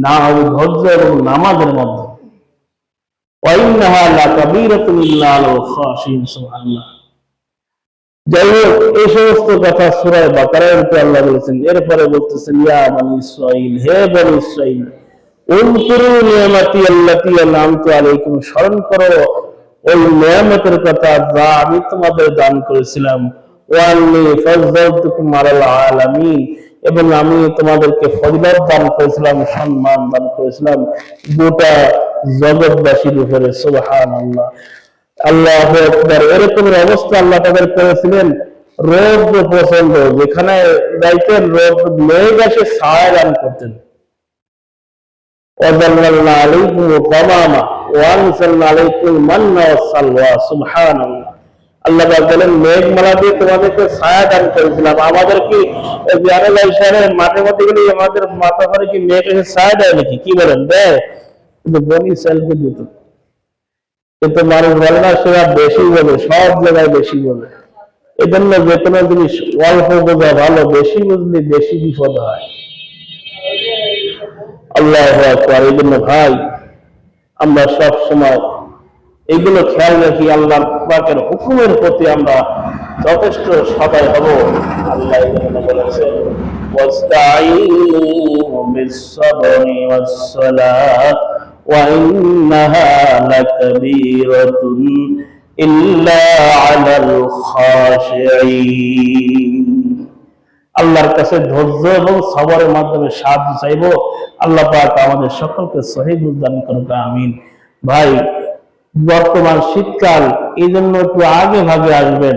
না ধৈর্য এবং নামাজের মধ্যে। ওয়াইন্নাহা লাকাবীরাতুন ইল্লা আলাল খাশিন। সুবহানাল্লাহ। যাই হোক, এই সমস্ত কথা সূরা বাকারার মধ্যে আল্লাহ বলেছেন। এরপরে বলতেছেন, ইয়া বনী ইসরাঈল, হে বনী ইসরাঈল, উযকুরু নিয়ামাতি আল্লাতী আন'আমতু আলাইকুম, স্মরণ করো ওই নিয়ামতের কথা যা আমি তোমাদের দান করেছিলাম। ওয়া আন্নী ফাযযালতুকুম আলাল আলামিন, এবং আমি তোমাদেরকে ফজিলত দান করেছিলাম, সম্মান দান করেছিলাম গোটা জগৎবাসীর উপরে। সুবহানাল্লাহ, আল্লাহু আকবার। এরকম অবস্থা আল্লাহ তাদের করেছিলেন। রৌদ্র প্রচন্ড, যেখানে যাইতেন মেঘ এসে ছায়া দান করতেন। ওয়াযাল্লালনা আলাইকুম গামামা ওয়া আনজালনা আলাইকুম মান্না ওয়াসসালওয়া। সুবহানাল্লাহ। আল্লাহ বলেন, মেঘমালা দিয়ে তোমাদেরকে ছায়া দান করেছিলাম। আমাদের কি শহরের মাঠে মধ্যে গেলে আমাদের মাথা পরে কি মেঘ এসে ছায়া দেয় নাকি? কি বলেন, দেয়? কিন্তু বনি ইসরাঈলকে দিত। কিন্তু মানুষ বলে না, সেটা বেশি বলে, সব জায়গায় বেশি বলে। এই জন্য যে কোনো জিনিস অল্প বোঝা ভালো, বেশি বুঝলে বেশি বিপদ হয়। আল্লাহু আকবার। এই জন্য ভাই, আমরা সব সময় এইগুলো খেয়াল রাখি, আল্লাহ পাকের হুকুমের প্রতি আমরা যথেষ্ট সদয় হব। আল্লাহ এখানে বলেছেন, ওয়াস্তাঈনু বিস-সাবরি ওয়াস-সালাত ওয়া ইন্নাহা লাকাবীরাতুন ইল্লা আলাল খাশিঈন। আল্লাহর কাছে ধৈর্য এবং সবরের মাধ্যমে সাহায্য চাইব। আল্লাহ পাক আমাদের সকলকে সহিহ বুঝ দান করুক, আমিন। ভাই, বর্তমান শীতকাল, এই জন্য একটু আগে ভাগে আসবেন,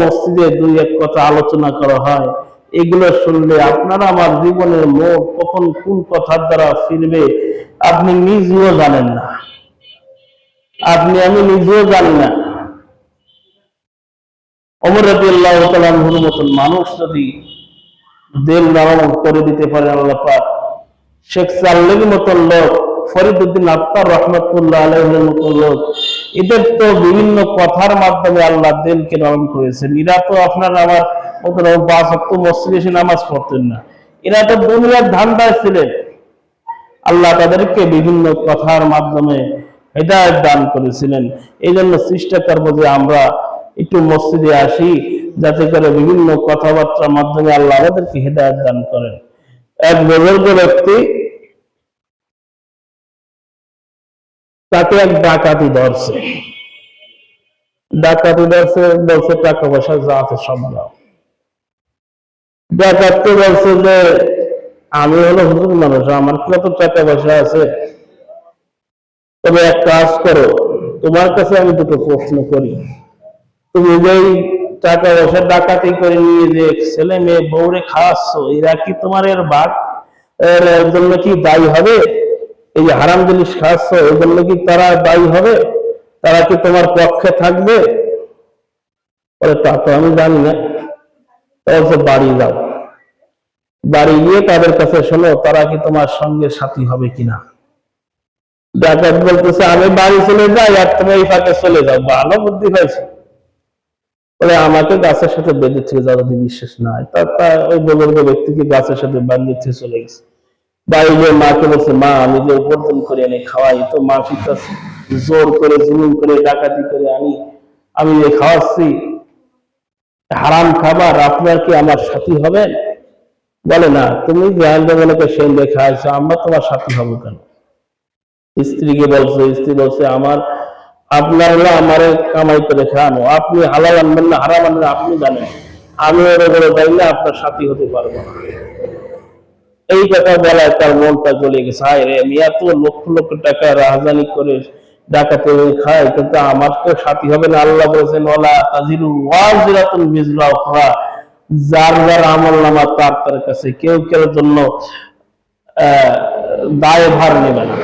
মসজিদে দুই এক কথা আলোচনা করা হয়। এগুলো শুনলে আপনারা আমার জীবনের মোড় কখন কোন কথার দ্বারা ফিরবে আপনি নিজেও জানেন না, আমি নিজেও জানি না। ওমর রাদিয়াল্লাহু তাআলা আনহুর মতন মানুষ যদি দিল নরম করে দিতে পারে আল্লাহ পাক, শেখ সাল্লের মতন লোক, ফরিদউদ্দিন আত্তার রহমাতুল্লাহ আলাইহির মতন লোক, এদের তো বিভিন্ন কথার মাধ্যমে আল্লাহ দিলকে নরম করেছেন। এরা তো আপনার আমার মতন ৫ ওয়াক্ত মসজিদে এসে নামাজ পড়তেন না, এরা তো দুনিয়ার ধান্দায় ছিলেন। আল্লাহ তাদেরকে বিভিন্ন কথার মাধ্যমে হেদায়েত দান করেছিলেন। এই জন্য চেষ্টা করবো যে আমরা একটু মসজিদে আসি, যাতে করে বিভিন্ন কথাবার্তার মাধ্যমে আল্লাহ আমাদেরকে হেদায়েত দান করেন। এক বুজুর্গ ব্যক্তি, তাকে এক ডাকাতি ধরছে, বলছে টাকা পয়সা যা আছে সব দাও। ডাকাতকে বলছে যে আমি হলো হুজুর মানুষ, আমার কি অত টাকা পয়সা আছে? তবে এক কাজ করো, তোমার কাছে আমি দুটো প্রশ্ন করি। তুমি যেই টাকা পয়সা ডাকাতি করে নিয়ে যে ছেলে মেয়ে বউরে খাওয়াচ্ছ, এরা কি তোমার এর বাদ এর জন্য কি দায়ী হবে? এই যে হারাম জিনিস খাওয়াচ্ছ, এই জন্য কি তারা দায়ী হবে? তারা কি তোমার পক্ষে থাকবে? তা তো আমি জানি না। বাড়ি যাও, বাড়ি গিয়ে তাদের কাছে শোনো, তারা কি তোমার সঙ্গে সাথী হবে কিনা। ডাকাত বলতেছে, আমি বাড়ি চলে যাই আর তুমি এই ফাঁকে চলে যাও। ভালো বুদ্ধি পাইছো। বলে, আমাকে গাছের সাথে বেঁধে থেকে যাও, যদি বিশ্বাস না হয়। ওই বুজুর্গ ব্যক্তিকে গাছের সাথে বাঁধিয়ে থেকে চলে গেছে। বাড়ি গিয়ে মাকে বলছে, মা, আমি যে উপার্জন করে এনে খাওয়াই, তো মা শিখতেছে জোর করে জুলুম করে ডাকাতি করে আনি, আমি যে খাওয়াচ্ছি হারাম খাবার, আপনার কি আমার সাথী হবেন? বলে, না, তুমি জাহান্নামকে সেন্দে খাওয়াইছো, আমরা তোমার সাথী হবো কেন? স্ত্রীকে বলছে, স্ত্রী বলছে, আপনার হলো আমারে কামাই করে খাওয়ানো, আপনি হালাল আনবেন না হারাম আনবেন আপনি জানেন, আমি ওর উপরে যাইলে আপনার সাথী হতে পারবো না। এই কথা বলায় তার মনটা জ্বলে গেছে। হায় রে, আমি এত লক্ষ লক্ষ টাকা রাজধানী করে ডাকাতে খাই, কিন্তু আমার কেউ সাথী হবে না। আল্লাহ বলেছেন, ওয়ালা তাজিরু ওয়াজিরাতুন বিজরা উখরা, যার যার আমল নামা তার কাছে, কেউ কেউ জন্য দায় ভার নেবে না।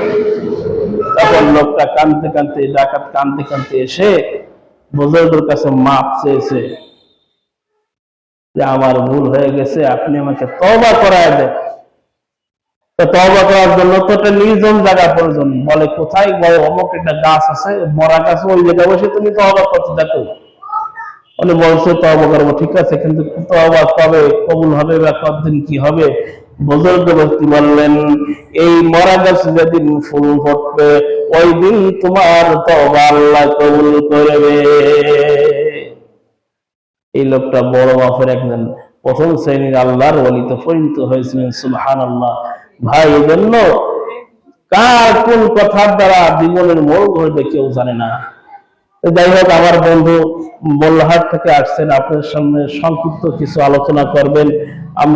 তখন লোকটা কাঁদতে কাঁদতে, ডাকাত কাঁদতে কাঁদতে এসে বুজুর্গের কাছে মাপ চেয়েছে যে আমার ভুল হয়ে গেছে, আপনি আমাকে তওবা করায় দেন। তো তওবা করার জন্য তো একটা নির্জন জায়গা প্রয়োজন। বলে, কোথায়? বলে, অমুক একটা গাছ আছে, মরা গাছ, ওই জায়গায় বসে তুমি তওবা করতে দেখো। উনি বলছে, তওবা করবো, ঠিক আছে, কিন্তু তওবা কবে কবুল হবে বা কতদিন কি হবে বুজুর্গ ব্যক্তি বললেন, এই মরা গাছ যেদিন ফুল ফুটবে ওই দিন তোমার তওবা আল্লাহ কবুল করবে। এই লোকটা বড় মাপের একজন প্রথম শ্রেণীর আল্লাহর ওলিতে পরিণত হয়েছিলেন। সুবহানাল্লাহ। ভাই, এজন্য কার কোন কথার দ্বারা জীবনের মোড় ঘুরবে কেউ জানে না। যাই হোক, আমার বন্ধু মোল্লাহাট থেকে আসছেন, আপনার সামনে সংক্ষিপ্ত কিছু আলোচনা করবেন। আমরা